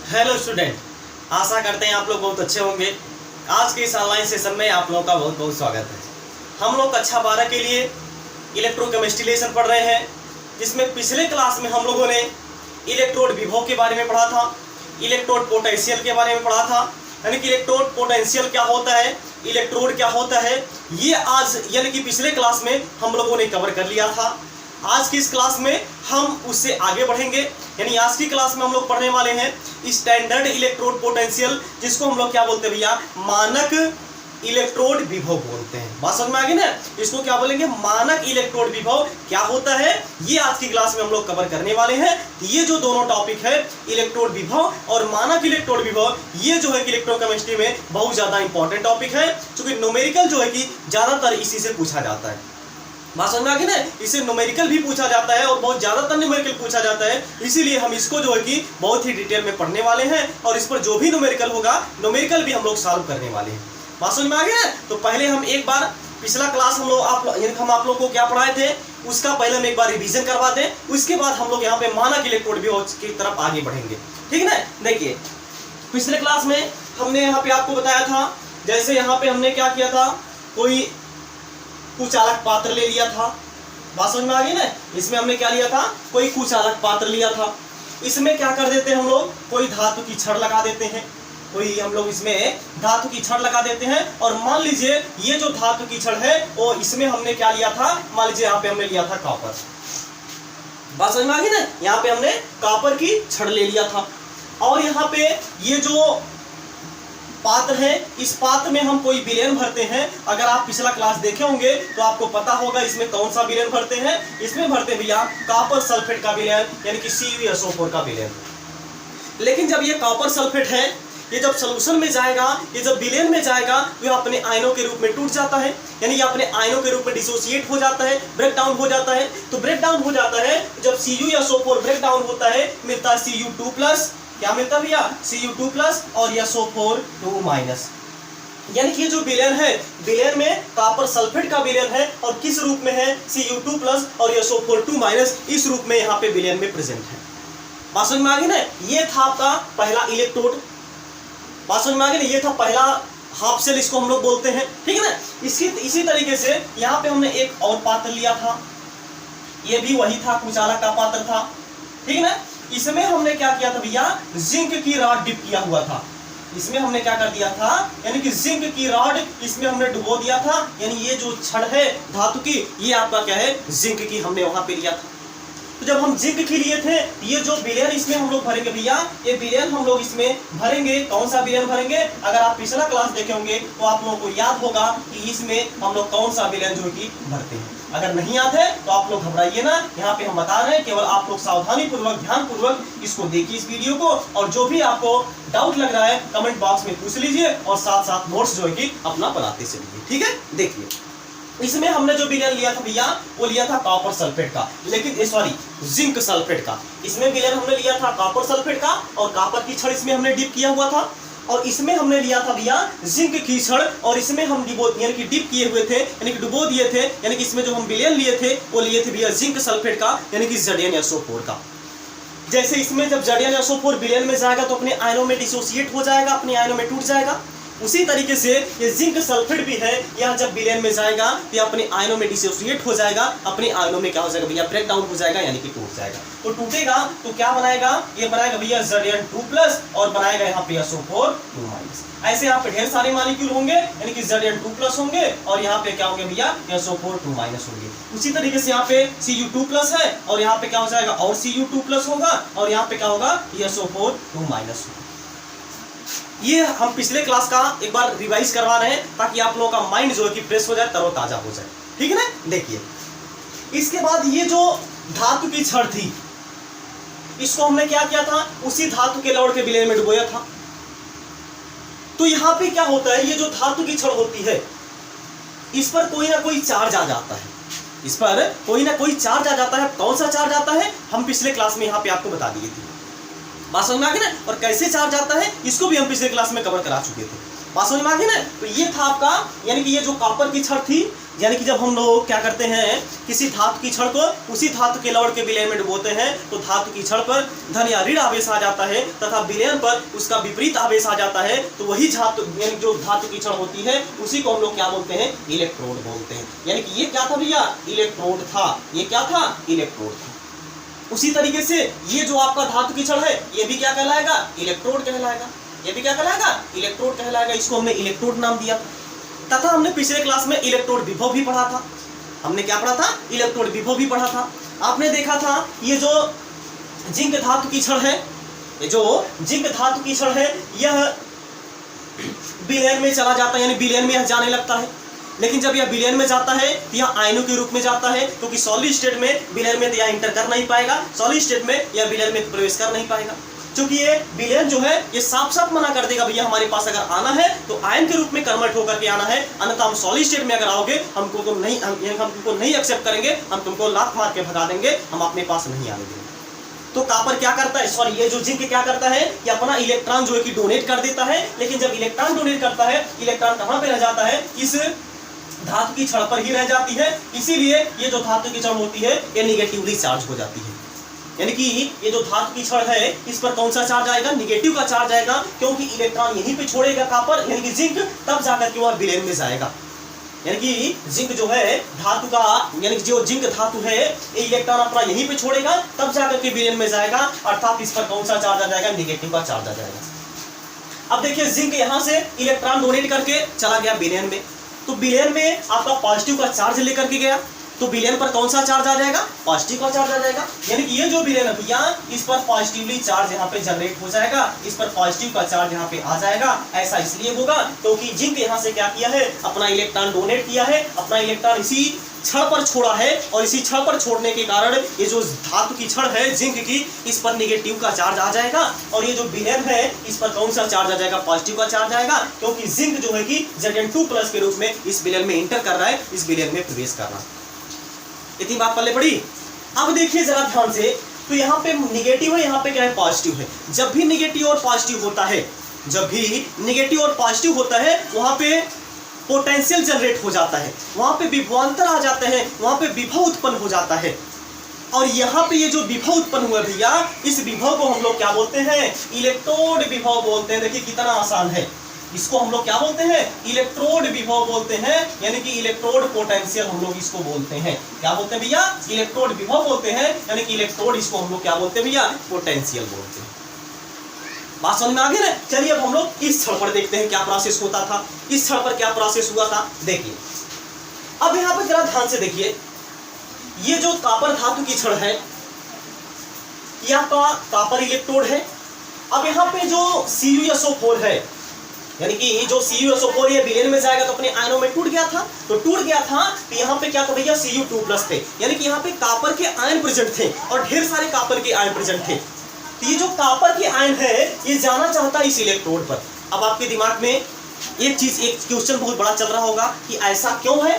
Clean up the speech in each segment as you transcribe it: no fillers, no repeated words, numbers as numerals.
Hello student, आशा करते हैं आप लोग बहुत अच्छे होंगे। आज के इस ऑनलाइन सेशन में आप लोगों का बहुत बहुत स्वागत है। हम लोग कक्षा 12 के लिए इलेक्ट्रोकेमिस्ट्री लेसन पढ़ रहे हैं, जिसमें पिछले क्लास में हम लोगों ने इलेक्ट्रोड विभव के बारे में पढ़ा था, इलेक्ट्रोड पोटेंशियल के बारे में पढ़ा था। यानी कि इलेक्ट्रोड पोटेंशियल क्या होता है, इलेक्ट्रोड क्या होता है, ये आज यानी कि पिछले क्लास में हम लोगों ने कवर कर लिया था। आज की इस क्लास में हम उससे आगे बढ़ेंगे। यानी आज की क्लास में हम लोग पढ़ने वाले हैं स्टैंडर्ड इलेक्ट्रोड पोटेंशियल, जिसको हम लोग क्या बोलते हैं भैया, मानक इलेक्ट्रोड विभव बोलते हैं। बात समझ में आ गई ना, इसको क्या बोलेंगे, मानक इलेक्ट्रोड विभव क्या होता है, ये आज की क्लास में हम लोग कवर करने वाले हैं। ये जो दोनों टॉपिक है, इलेक्ट्रोड विभव और मानक इलेक्ट्रोड विभव, ये जो है कि इलेक्ट्रोकेमिस्ट्री में बहुत ज्यादा इंपॉर्टेंट टॉपिक है, क्योंकि न्यूमेरिकल जो है कि ज्यादातर इसी से पूछा जाता है। बात समझ में आ गई ना, इसे न्यूमेरिकल भी पूछा जाता है और बहुत ज्यादातर न्यूमेरिकल पूछा जाता है। इसीलिए हम इसको जो है कि बहुत ही डिटेल में पढ़ने वाले हैं और इस पर जो भी न्यूमेरिकल होगा, न्यूमेरिकल भी हम लोग सॉल्व करने वाले हैं। बात समझ में आ गया ना। तो पहले हम एक बार पिछला क्लास हम लोग को क्या पढ़ाए थे, उसका पहले हम एक बार रिवीजन करवा दें। उसके बाद हम लोग यहाँ पे मानक इलेक्ट्रोड विभव की तरफ आगे बढ़ेंगे, ठीक है ना। देखिए, पिछले क्लास में हमने यहाँ पे आपको बताया था, जैसे यहाँ पे हमने क्या किया था, कोई कुचालक पात्र ले लिया था। बात समझ में आ गई ना। इसमें हमने क्या लिया था, कोई कुचालक पात्र लिया था। इसमें क्या कर देते हैं हम लोग, कोई धातु की छड़ लगा देते हैं, कोई हम लोग इसमें धातु की छड़ लगा देते हैं। और मान लीजिए ये जो धातु की छड़ है, वो इसमें हमने क्या लिया था, मान लीजिए यहाँ पे हमने लिया था कॉपर। बात समझ में आ गई ना, यहाँ पे हमने कॉपर की छड़ ले लिया था। और यहाँ पे ये जो पात्र है, इस पात्र में हम कोई विलयन भरते हैं। अगर आप पिछला क्लास देखे होंगे तो आपको पता होगा इसमें कौन सा विलयन भरते हैं। इसमें भरते हैं भैया कॉपर सल्फेट का विलयन, यानी कि CuSO4 का विलयन। लेकिन जब ये कॉपर सल्फेट है, ये जब सोल्यूशन में जाएगा, ये जब विलयन में जाएगा, तो ये अपने आयनों के रूप में टूट जाता है, यानी ये अपने आयनों के रूप में डिसोसिएट हो जाता है, ब्रेक डाउन हो जाता है। तो ब्रेक डाउन हो जाता है, जब CuSO4 ब्रेक डाउन होता है, मिलता है Cu2+, क्या मिलता है भैया, Cu2+ और SO4 2-। यानी कि ये जो विलयन है, विलयन में कॉपर सल्फेट का विलयन है और किस रूप में है, Cu2+ और SO4 2-, इस रूप में यहाँ पे विलयन में प्रेजेंट है। बात समझ में आ गई ना। ये था आपका पहला इलेक्ट्रोड। बात समझ में आ गई ना, ये था पहला हाफ सेल, इसको हम लोग बोलते हैं, ठीक है ना। इसी तरीके से यहाँ पे हमने एक और पात्र लिया था, ये भी वही था, कुचालक का पात्र था, ठीक है ना। इसमें हमने क्या किया था भैया, जिंक की रॉड डिप किया हुआ था। इसमें हमने क्या कर दिया था, यानी कि जिंक की रॉड इसमें हमने डुबो दिया था। यानी ये जो छड़ है धातु की, ये आपका क्या है, जिंक की हमने वहां पे लिया था। तो जब हम जिंक की लिए थे, ये जो विलयन इसमें हम लोग भरेंगे भैया, ये विलयन हम लोग इसमें भरेंगे। कौन सा विलयन भरेंगे, अगर आप पिछला क्लास देखे होंगे तो आप लोगों को याद होगा कि इसमें हम लोग कौन सा विलयन जो कि भरते हैं। अगर नहीं याद है तो आप लोग घबराइए ना, यहाँ पे हम बता रहे हैं, केवल आप लोग सावधानी पूर्वक, ध्यान पूर्वक इसको देखिए इस वीडियो को। और जो भी आपको डाउट लग रहा है कमेंट बॉक्स में पूछ लीजिए और साथ साथ नोट्स जो है कि अपना बनाते चलिए, ठीक है। देखिए, इसमें हमने जो विलयन लिया था भैया, वो लिया था कॉपर सल्फेट का, लेकिन सॉरी जिंक सल्फेट का। इसमें विलयन हमने लिया था कॉपर सल्फेट का और कॉपर की छड़ इसमें हमने डिप किया हुआ था। और इसमें हमने लिया था भैया जिंक की छड़, और इसमें हम यानी कि डिप किए हुए थे, यानी कि डुबो दिए थे। यानी कि इसमें जो हम विलयन लिए थे वो लिए थे भैया जिंक सल्फेट का, यानी कि ZnSO4 का। जैसे इसमें जब ZnSO4 विलयन में जाएगा तो अपने आयनों में डिसोसिएट हो जाएगा, अपने आयनों में टूट जाएगा। उसी तरीके से ये जिंक सल्फेट भी है, यह जब विलयन में जाएगा तो अपने आयनों में डिसोसिएट हो जाएगा, अपने आयनों में क्या हो जाएगा भैया, ब्रेक डाउन हो जाएगा, यानी कि टूट जाएगा। तो टूटेगा तो क्या बनाएगा, ये बनाएगा भैया Zn2+ और बनाएगा यहाँ पे SO4 2-। ऐसे यहाँ पे ढेर सारे मॉलिक्यूल होंगे, यानी कि Zn2+ होंगे और यहाँ पे क्या होंगे भैया, SO4 2- होंगे। उसी तरीके से यहाँ पे Cu2+ है और यहाँ पे क्या हो जाएगा, और Cu2+ होगा और यहाँ पे क्या होगा, SO4 2- होगा। ये हम पिछले क्लास का एक बार रिवाइज करवा रहे हैं ताकि आप लोगों का माइंड जो है कि फ्रेश हो जाए, तरोताजा हो जाए, ठीक है ना। देखिए, इसके बाद ये जो धातु की छड़ थी, इसको हमने क्या किया था, उसी धातु के लौड़ के विलयन में डुबोया था। तो यहाँ पे क्या होता है, ये जो धातु की छड़ होती है, इस पर कोई ना कोई चार्ज आ जाता है, इस पर कोई ना कोई चार्ज आ जाता है। कौन सा चार्ज आता है, हम पिछले क्लास में यहाँ पे आपको बता दिए थे। बात समझ में आ गई ना। और कैसे चार्ज आता है, इसको भी हम पिछले क्लास में कवर करा चुके थे। बात समझ में आ गई ना। तो ये था आपका, यानी कि ये जो कॉपर की छड़ थी, यानी कि जब हम लोग क्या करते हैं किसी धातु की छड़ को उसी धातु के लवण के विलयन में डुबोते हैं तो धातु की छड़ पर धन या ऋण आवेश आ जाता है तथा विलयन पर उसका विपरीत आवेश आ जाता है। तो वही धातु यानी जो धातु की छड़ होती है उसी को हम लोग क्या बोलते हैं, इलेक्ट्रोड बोलते हैं। यानी कि ये क्या था भैया, इलेक्ट्रोड था। ये क्या था, इलेक्ट्रोड था। उसी तरीके से ये जो आपका धातु की छड़ है ये भी क्या कहलाएगा, इलेक्ट्रोड कहलाएगा। ये भी क्या कहलाएगा, इलेक्ट्रोड कहलाएगा। इसको हमने इलेक्ट्रोड नाम दिया था। तथा हमने पिछले क्लास में इलेक्ट्रोड विभव भी पढ़ा था। हमने क्या पढ़ा था, इलेक्ट्रोड विभव भी पढ़ा था। आपने देखा था ये जो जिंक धातु की छड़ है, ये जो जिंक धातु की छड़ है यह विलयन में चला जाता है, यानी विलयन में यह जाने लगता है। लेकिन जब यह विलयन में जाता है तो यह आयनों के रूप में जाता है, क्योंकि सॉलिड स्टेट में विलयन में तो यह इंटर कर नहीं पाएगा, सॉलिड स्टेट में यह विलयन में प्रवेश कर नहीं पाएगा। क्योंकि ये विलयन जो है ये साफ साफ मना कर देगा भैया हमारे पास अगर आना है तो आयन के रूप में कन्वर्ट होकर के आना है, अन्यथा हम सॉलिड स्टेट में अगर आओगे हम तुमको नहीं एक्सेप्ट करेंगे, हम तुमको लात मार के भगा देंगे, हम अपने पास नहीं आने देंगे। तो कॉपर क्या करता है, सॉरी ये जो जिंक क्या करता है कि अपना इलेक्ट्रॉन जो है कि डोनेट कर देता है। लेकिन जब इलेक्ट्रॉन डोनेट करता है, इलेक्ट्रॉन कहाँ पे रह जाता है, इस धातु की छड़ पर ही रह जाती है। इसीलिए ये जो धातु की छड़ होती है ये निगेटिवली चार्ज हो जाती है। यानी कि ये जो धातु की छड़ है इस पर कौन सा चार्ज आएगा, निगेटिव का चार्ज आएगा, क्योंकि इलेक्ट्रॉन यहीं पे छोड़ेगा कॉपर यानी कि जिंक, तब जाकर के वह विलयन में जाएगा। यानी कि जिंक जो है धातु का, यानी कि जो जिंक धातु है ये इलेक्ट्रॉन अपना यहीं पे छोड़ेगा, तब जाकर के विलयन में जाएगा, अर्थात इस पर कौन सा चार्ज आ जाएगा, निगेटिव का चार्ज आ जाएगा। अब देखिए जिंक यहाँ से इलेक्ट्रॉन डोनेट करके चला गया विलयन में, तो विलयन में आपका पॉजिटिव का चार्ज लेकर के गया, तो विलयन पर कौन सा चार्ज आ जाएगा, पॉजिटिव का चार्ज आ जाएगा। यानी कि ये जो विलयन है भैया इस पर पॉजिटिवली चार्ज यहाँ पे जनरेट हो जाएगा, इस पर पॉजिटिव का चार्ज यहाँ पे आ जाएगा। ऐसा इसलिए होगा क्योंकि जिंक यहाँ से क्या किया है, अपना इलेक्ट्रॉन डोनेट किया है, अपना इलेक्ट्रॉन इसी छड़ पर छोड़ा है, और इसी छड़ पर छोड़ने के कारण ये जो धातु की छड़ है जिंक की, इस पर निगेटिव का चार्ज आ जाएगा, और ये जो विलयन है इस पर कौन सा चार्ज आ जाएगा, पॉजिटिव का चार्ज आएगा, क्योंकि जिंक जो है कि Zn2+ के रूप में इस विलयन में इंटर कर रहा है, इस विलयन में प्रवेश कर रहा है। इतनी बात पल्ले पड़ी। अब देखिए जरा ध्यान से, तो यहाँ पे निगेटिव है, यहाँ पे क्या है, पॉजिटिव है। जब भी निगेटिव और पॉजिटिव होता है, जब भी निगेटिव और पॉजिटिव होता है वहां पे पोटेंशियल जनरेट हो जाता है, वहां पे विभवांतर आ जाते हैं, वहां पे विभव उत्पन्न हो जाता है। और यहाँ पे ये जो विभव उत्पन्न हुआ भैया, इस विभव को हम लोग क्या बोलते हैं, इलेक्ट्रोड विभव बोलते हैं। देखिए कितना आसान है, इसको हम लोग क्या बोलते हैं, इलेक्ट्रोड विभव बोलते हैं, यानी कि इलेक्ट्रोड पोटेंशियल हम लोग इसको बोलते हैं। क्या बोलते हैं भैया, इलेक्ट्रोड विभव बोलते हैं, यानी कि इलेक्ट्रोड इसको हम लोग क्या बोलते हैं भैया, पोटेंशियल बोलते हैं। बात समझ में आ गई ना। चलिए अब हम लोग इस छड़ पर देखते हैं क्या प्रोसेस होता था, इस छड़ पर क्या प्रोसेस हुआ था। देखिए अब यहाँ पर जरा ध्यान से देखिए, ये जो कॉपर धातु की छड़ है ये आपका कॉपर इलेक्ट्रोड है। अब यहाँ पे जो CuSO4 है, यानी कि जो CuSO4 ये विलयन में जाएगा तो अपने आयनों में टूट गया था, तो टूट गया था तो यहाँ पे क्या था भैया, Cu2+ थे, यानी कि यहाँ पे कॉपर के आयन प्रेजेंट थे और ढेर सारे कॉपर के आयन प्रेजेंट थे। तो ये जो कॉपर के आयन है ये जाना चाहता है इस इलेक्ट्रोड पर। अब आपके दिमाग में एक क्वेश्चन बहुत बड़ा चल रहा होगा कि ऐसा क्यों है,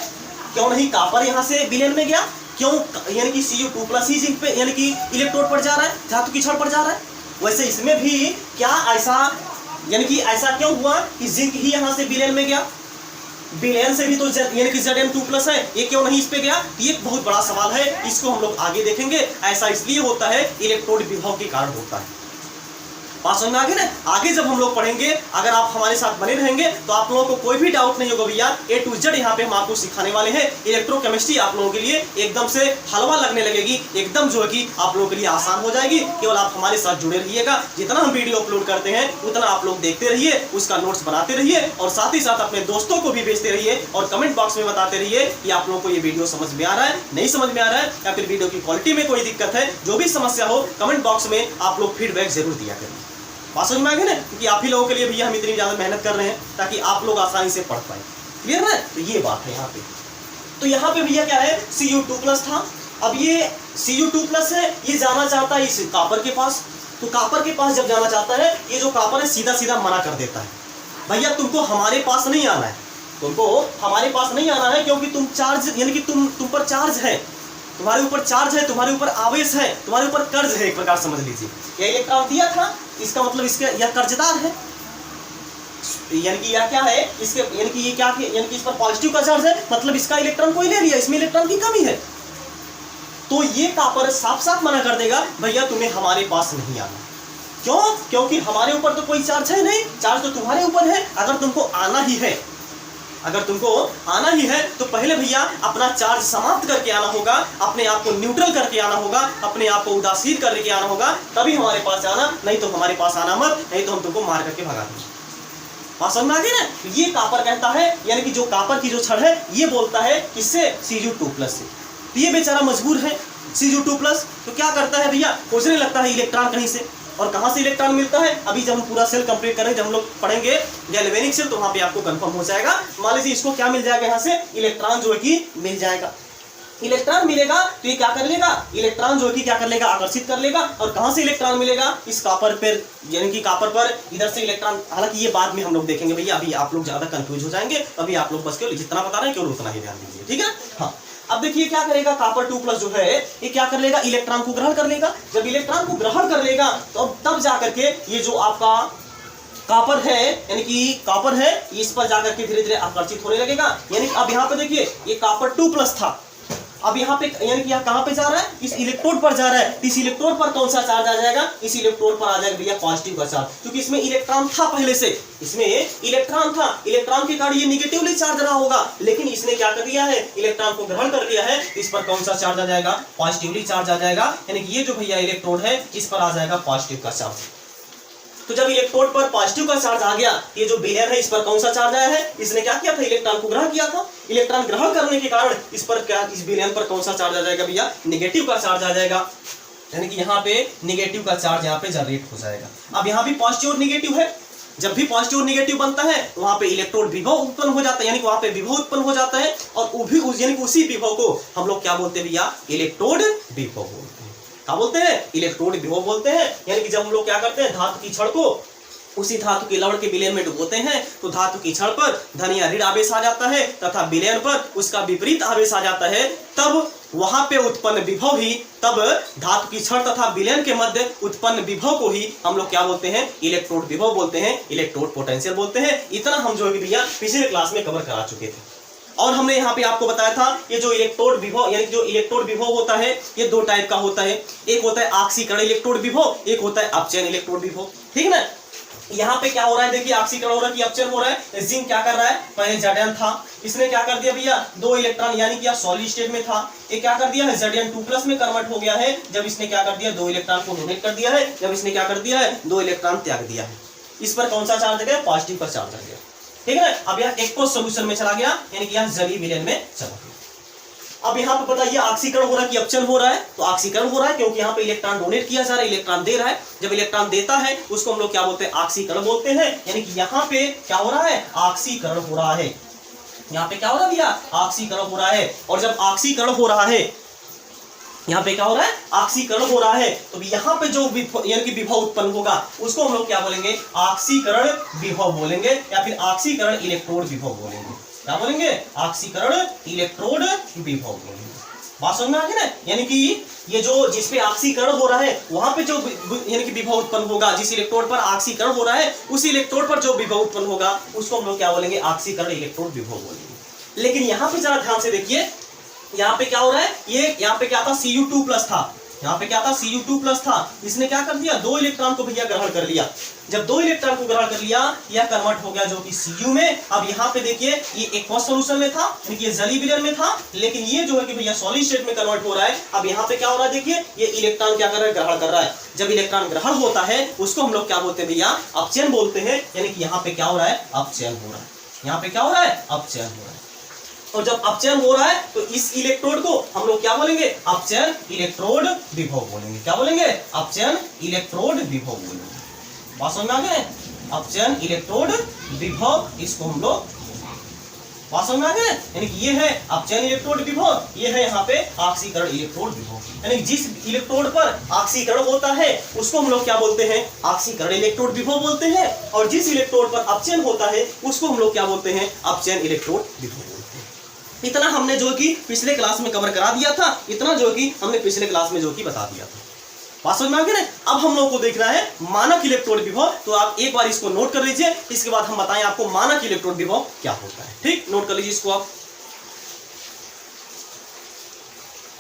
क्यों नहीं कॉपर यहाँ से विलयन में गया, क्यों यानी कि Cu2+ ही जिंक पे यानी कि इलेक्ट्रोड पर जा रहा है, धातु की छड़ पर जा रहा है। वैसे इसमें भी क्या ऐसा, यानी कि ऐसा क्यों हुआ कि जिंक ही यहाँ से विलयन में गया, विलयन से भी तो यानी कि Zn2+ है, ये क्यों नहीं इस पे गया। ये एक बहुत बड़ा सवाल है, इसको हम लोग आगे देखेंगे। ऐसा इसलिए होता है इलेक्ट्रोड विभव के कारण होता है। बात समझ में आ गई ना। आगे जब हम लोग पढ़ेंगे, अगर आप हमारे साथ बने रहेंगे तो आप लोगों को कोई भी डाउट नहीं होगा भैया। A to Z यहाँ पे हम आपको सिखाने वाले हैं। इलेक्ट्रोकेमिस्ट्री आप लोगों के लिए एकदम से हलवा लगने लगेगी, एकदम जो है कि आप लोगों के लिए आसान हो जाएगी। केवल आप हमारे साथ जुड़े रहिएगा, जितना हम वीडियो अपलोड करते हैं उतना आप लोग देखते रहिए, उसका नोट्स बनाते रहिए, और साथ ही साथ अपने दोस्तों को भी भेजते रहिए, और कमेंट बॉक्स में बताते रहिए कि आप लोगों को ये वीडियो समझ में आ रहा है, नहीं समझ में आ रहा है, या फिर वीडियो की क्वालिटी में कोई दिक्कत है, जो भी समस्या हो कमेंट बॉक्स में आप लोग फीडबैक जरूर दिया करें। बात समझ में आ गई ना, क्योंकि आप ही लोगों के लिए भैया हम इतनी ज्यादा मेहनत कर रहे हैं ताकि आप लोग आसानी से पढ़ पाए। क्लियर है, तो ये बात है यहाँ पे। तो यहाँ पे भैया क्या है, Cu2+ था। अब ये Cu2+ है, ये जाना चाहता है इस कॉपर के पास। तो कॉपर के पास जब जाना चाहता है, ये जो कॉपर है सीधा सीधा मना कर देता है, भैया तुमको हमारे पास नहीं आना है, तुमको हमारे पास नहीं आना है, क्योंकि तुम चार्ज यानी कि तुम पर चार्ज है, तुम्हारे ऊपर चार्ज है, तुम्हारे ऊपर आवेश है, तुम्हारे ऊपर कर्ज है, एक प्रकार समझ लीजिए। ये इलेक्ट्रॉन दिया था, इसका मतलब इसके यह कर्जदार है। यानी कि यह क्या है, इसके यानी कि ये क्या है, यानी कि इस पर पॉजिटिव का चार्ज है, मतलब इसका इलेक्ट्रॉन कोई ले लिया, इसमें इलेक्ट्रॉन की कमी है। तो ये कॉपर साफ साफ मना कर देगा भैया तुम्हें हमारे पास नहीं आना। क्यों? क्योंकि हमारे ऊपर तो कोई चार्ज है नहीं, चार्ज तो तुम्हारे ऊपर है। अगर तुमको आना ही है, अगर तुमको आना ही है तो पहले भैया अपना चार्ज समाप्त करके आना होगा, अपने आप को न्यूट्रल करके आना होगा, अपने आप को उदासीन करके आना होगा, तभी हमारे पास आना, नहीं तो हमारे पास आना मत, नहीं तो हम तुमको मार करके भगा देंगे। बात समझ में आ गई ना? ये कॉपर कहता है, यानी कि जो कॉपर की जो छड़ है ये बोलता है किससे, Cu2+ से। तो ये बेचारा मजबूर है Cu2+, तो क्या करता है भैया, खोजने लगता है इलेक्ट्रॉन कहीं से। और कहाँ से इलेक्ट्रॉन मिलता है, अभी जब हम पूरा सेल कंप्लीट करेंगे, जब हम लोग पढ़ेंगे गैल्वेनिक सेल, तो वहां पे आपको कंफर्म हो जाएगा। मान लीजिए इसको क्या मिल जाएगा, यहाँ से इलेक्ट्रॉन जो है कि मिल जाएगा। इलेक्ट्रॉन मिलेगा तो ये क्या कर लेगा, इलेक्ट्रॉन जो है कि क्या कर लेगा, आकर्षित कर लेगा। और कहाँ से इलेक्ट्रॉन मिलेगा, इस कॉपर पर, यानी कि कॉपर पर इधर से इलेक्ट्रॉन, हालांकि ये बाद में हम लोग देखेंगे भैया, अभी आप लोग ज्यादा कंफ्यूज हो जाएंगे, अभी आप लोग बस केवल जितना बता रहे हैं केवल उतना ही ध्यान दीजिए, ठीक है। हाँ, अब देखिए क्या करेगा, Cu2+ जो है ये क्या कर लेगा, इलेक्ट्रॉन को ग्रहण कर लेगा। जब इलेक्ट्रॉन को ग्रहण कर लेगा तो तब जाकर के ये जो आपका कॉपर है, यानी कि कॉपर है, इस पर जाकर के धीरे धीरे आकर्षित होने लगेगा। यानी अब यहाँ पे देखिए ये Cu2+ था, अब यहाँ पे यानी कि यहाँ कहाँ पे जा रहा है, इस इलेक्ट्रोड पर जा रहा है। इस इलेक्ट्रोड पर कौन सा चार्ज आ जाएगा, इस इलेक्ट्रोड पर आ जाएगा भैया पॉजिटिव का चार्ज, क्योंकि इसमें इलेक्ट्रॉन था पहले से, इसमें इलेक्ट्रॉन था, इलेक्ट्रॉन के कारण ये निगेटिवली चार्ज रहा होगा, लेकिन इसने क्या कर दिया है, इलेक्ट्रॉन को ग्रहण कर लिया है, इस पर कौन सा चार्ज आ जाएगा, पॉजिटिवली चार्ज आ जाएगा। यानी कि ये जो भैया इलेक्ट्रोड है इस पर आ जाएगा पॉजिटिव का चार्ज। तो जब इलेक्ट्रोड पर पॉजिटिव का चार्ज आ गया, ये जो बेरियर है इस पर कौन सा चार्ज आया है, इसने क्या किया था, इलेक्ट्रॉन को ग्रहण किया था। इलेक्ट्रॉन ग्रहण करने के कारण इस पर क्या, इस बेरियर पर कौन सा चार्ज आ जाएगा भैया, नेगेटिव का चार्ज आ जाएगा। यानी कि यहाँ पे नेगेटिव का चार्ज यहाँ पे जनरेट हो जाएगा। अब यहाँ भी पॉजिटिव और नेगेटिव है, जब भी पॉजिटिव और नेगेटिव बनता है वहां पे इलेक्ट्रोड विभव उत्पन्न हो जाता है, यानी कि वहां पे विभव उत्पन्न हो जाता है। और यानी कि उसी विभव को हम लोग क्या बोलते हैं भैया, इलेक्ट्रोड विभव बोलते हैं। क्या बोलते हैं, इलेक्ट्रोड विभव बोलते हैं। यानी कि जब हम लोग क्या करते हैं, धातु की छड़ को उसी धातु के लवण के विलयन में डुबोते हैं, तो धातु की छड़ पर धन या ऋण आवेश आ जाता है तथा विलयन पर उसका विपरीत आवेश आ जाता है। तब वहां पे उत्पन्न विभव ही, तब धातु की छड़ तथा विलयन के मध्य उत्पन्न विभव को ही हम लोग क्या बोलते हैं, इलेक्ट्रोड विभव बोलते हैं, इलेक्ट्रोड पोटेंशियल बोलते हैं। इतना हम जो है भैया पिछले क्लास में कवर करा चुके थे। और हमने यहाँ पे आपको बताया था ये जो इलेक्ट्रोड विभव, यानी जो इलेक्ट्रोड विभव होता है ये दो टाइप का होता है। एक होता है ऑक्सीकरण इलेक्ट्रोड विभव, एक होता है अपचयन इलेक्ट्रोड विभव, ठीक है ना। यहाँ पे क्या हो रहा है, देखिए ऑक्सीकरण हो रहा है कि अपचयन हो रहा है। जिंक क्या कर रहा है, पहले Zn था, इसने क्या कर दिया भैया, दो इलेक्ट्रॉन यानी कि सॉलिड स्टेट में था, ये क्या कर दिया है, Zn2+ में कन्वर्ट हो गया है। जब इसने क्या कर दिया, दो इलेक्ट्रॉन को डोनेट कर दिया है, जब इसने क्या कर दिया है, दो इलेक्ट्रॉन त्याग दिया है, इस पर कौन सा चार्ज आ गया, पॉजिटिव का चार्ज आ गया, ठीक है ना। अब यहाँ एक्वस सोल्यूशन में चला गया, यानी कि यहाँ जलीय विलयन में चला गया। अब यहाँ पे बताइए ऑक्सीकरण हो रहा है कि अपचयन हो रहा है, तो ऑक्सीकरण हो रहा है क्योंकि यहाँ पे इलेक्ट्रॉन डोनेट किया जा रहा है, इलेक्ट्रॉन दे रहा है। जब इलेक्ट्रॉन देता है उसको हम लोग क्या बोलते हैं, ऑक्सीकरण बोलते हैं। यानी कि यहाँ पे क्या हो रहा है, ऑक्सीकरण हो रहा है। यहाँ पे क्या हो रहा है भैया, ऑक्सीकरण हो रहा है। और जब ऑक्सीकरण हो रहा है, यहाँ पे क्या हो रहा है, ऑक्सीकरण हो रहा है, तो यहाँ पे जो यानी कि विभव उत्पन्न होगा उसको हम लोग क्या बोलेंगे, ऑक्सीकरण विभव बोलेंगे, या फिर ऑक्सीकरण इलेक्ट्रोड विभव बोलेंगे। क्या बोलेंगे, ऑक्सीकरण इलेक्ट्रोड विभव बोलेंगे। बात समझ में आ गई ना। यानी कि ये जो जिसपे ऑक्सीकरण हो रहा है वहां पे जो यानी कि विभव उत्पन्न होगा, जिस इलेक्ट्रोड पर ऑक्सीकरण हो रहा है उस इलेक्ट्रोड पर जो विभव उत्पन्न होगा उसको हम लोग क्या बोलेंगे, ऑक्सीकरण इलेक्ट्रोड विभव बोलेंगे। लेकिन यहाँ पे जरा ध्यान से देखिए, यहाँ पे क्या हो रहा है, ये यहाँ पे क्या था, Cu2+ था, यहाँ पे क्या था, Cu2+ था। इसने क्या कर दिया, दो इलेक्ट्रॉन को भैया ग्रहण कर लिया। जब दो इलेक्ट्रॉन को ग्रहण कर लिया, यह कन्वर्ट हो गया जो कि Cu में। अब यहाँ पे देखिए ये एक्वस सॉल्यूशन में था, यानी कि ये जलीय विलयन में था, लेकिन ये जो है कि भैया सॉलिड स्टेट में कन्वर्ट हो रहा है। अब यहाँ पे क्या हो रहा है, देखिए ये इलेक्ट्रॉन क्या कर रहा है, ग्रहण कर रहा है। जब इलेक्ट्रॉन ग्रहण होता है उसको हम लोग क्या बोलते हैं भैया, अपचयन बोलते हैं। यानी कि यहाँ पे क्या हो रहा है, अपचयन हो रहा है। यहाँ पे क्या हो रहा है, अपचयन हो रहा है। और जब अपचयन हो रहा है तो इस इलेक्ट्रोड को हम लोग क्या बोलेंगे, अपचयन इलेक्ट्रोड विभव बोलेंगे। क्या बोलेंगे, अपचयन इलेक्ट्रोड विभव बोलेंगे। बात समझ में आ गए, अपचयन इलेक्ट्रोड विभव, इसको हम लोग बात समझ में आ गए। यानी कि ये है अपचयन इलेक्ट्रोड विभव, ये है यहाँ पे ऑक्सीकरण इलेक्ट्रोड विभव। यानी जिस इलेक्ट्रोड पर ऑक्सीकरण होता है उसको हम लोग क्या बोलते हैं, ऑक्सीकरण इलेक्ट्रोड विभव बोलते हैं। और जिस इलेक्ट्रोड पर अपचयन होता है उसको हम लोग क्या बोलते हैं, अपचयन इलेक्ट्रोड विभव बोलते हैं। इतना हमने जो कि पिछले क्लास में कवर करा दिया था, इतना जो कि हमने पिछले क्लास में जो कि बता दिया था। बात समझ में आ गई ना। अब हम लोगों को देखना है मानक इलेक्ट्रोड विभव, तो आप एक बार इसको नोट कर लीजिए, इसके बाद हम बताएं आपको मानक इलेक्ट्रोड विभव क्या होता है। ठीक, नोट कर लीजिए इसको आप।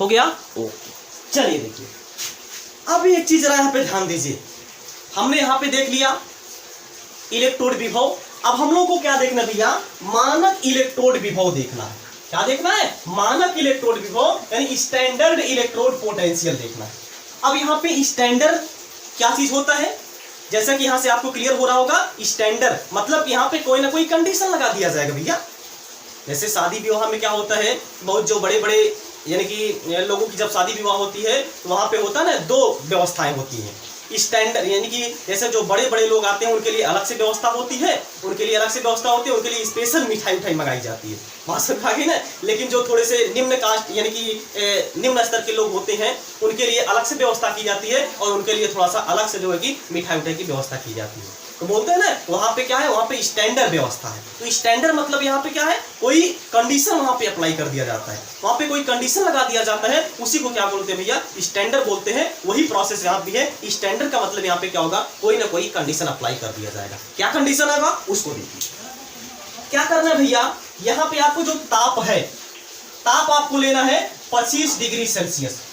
हो गया, ओके। चलिए देखिए, अब एक चीज जरा यहां पे ध्यान दीजिए, हमने यहां पे देख लिया इलेक्ट्रोड विभव। अब हम लोगों को क्या देखना भैया, मानक इलेक्ट्रोड विभव देखना है। क्या देखना है, मानक इलेक्ट्रोड विभव यानी स्टैंडर्ड इलेक्ट्रोड पोटेंशियल देखना है। अब यहाँ पे स्टैंडर्ड क्या चीज होता है, जैसा कि यहां से आपको क्लियर हो रहा होगा, स्टैंडर्ड मतलब यहाँ पे कोई ना कोई कंडीशन लगा दिया जाएगा भैया। जैसे शादी विवाह में क्या होता है, बहुत जो बड़े बड़े यानी कि लोगों की जब शादी विवाह होती है तो वहां पे होता है ना, दो व्यवस्थाएं होती हैं। स्टैंडर्ड यानी कि जैसे जो बड़े बड़े लोग आते हैं उनके लिए अलग से व्यवस्था होती है, उनके लिए अलग से व्यवस्था होती है, उनके लिए स्पेशल मिठाई उठाई मंगाई जाती है, बात समझ आ गई ना। लेकिन जो थोड़े से निम्न कास्ट यानी कि निम्न स्तर के लोग होते हैं उनके लिए अलग से व्यवस्था की जाती है और उनके लिए थोड़ा सा अलग से जो है कि मिठाई उठाई की व्यवस्था की जाती है। तो बोलते हैं ना वहां पे क्या है, वहां पे स्टैंडर्ड व्यवस्था है। तो स्टैंडर्ड मतलब यहाँ पे क्या है, कोई कंडीशन वहां पे अप्लाई कर दिया जाता है, वहां पे कोई कंडीशन लगा दिया जाता है, उसी को क्या बोलते हैं भैया, स्टैंडर्ड बोलते हैं। वही प्रोसेस यहाँ भी है। स्टैंडर्ड का मतलब यहाँ पे क्या होगा, कोई ना कोई कंडीशन अप्लाई कर दिया जाएगा। क्या कंडीशन होगा उसको देखिए। क्या करना है भैया, यहाँ पे आपको जो ताप है, ताप आपको लेना है 25 डिग्री सेल्सियस,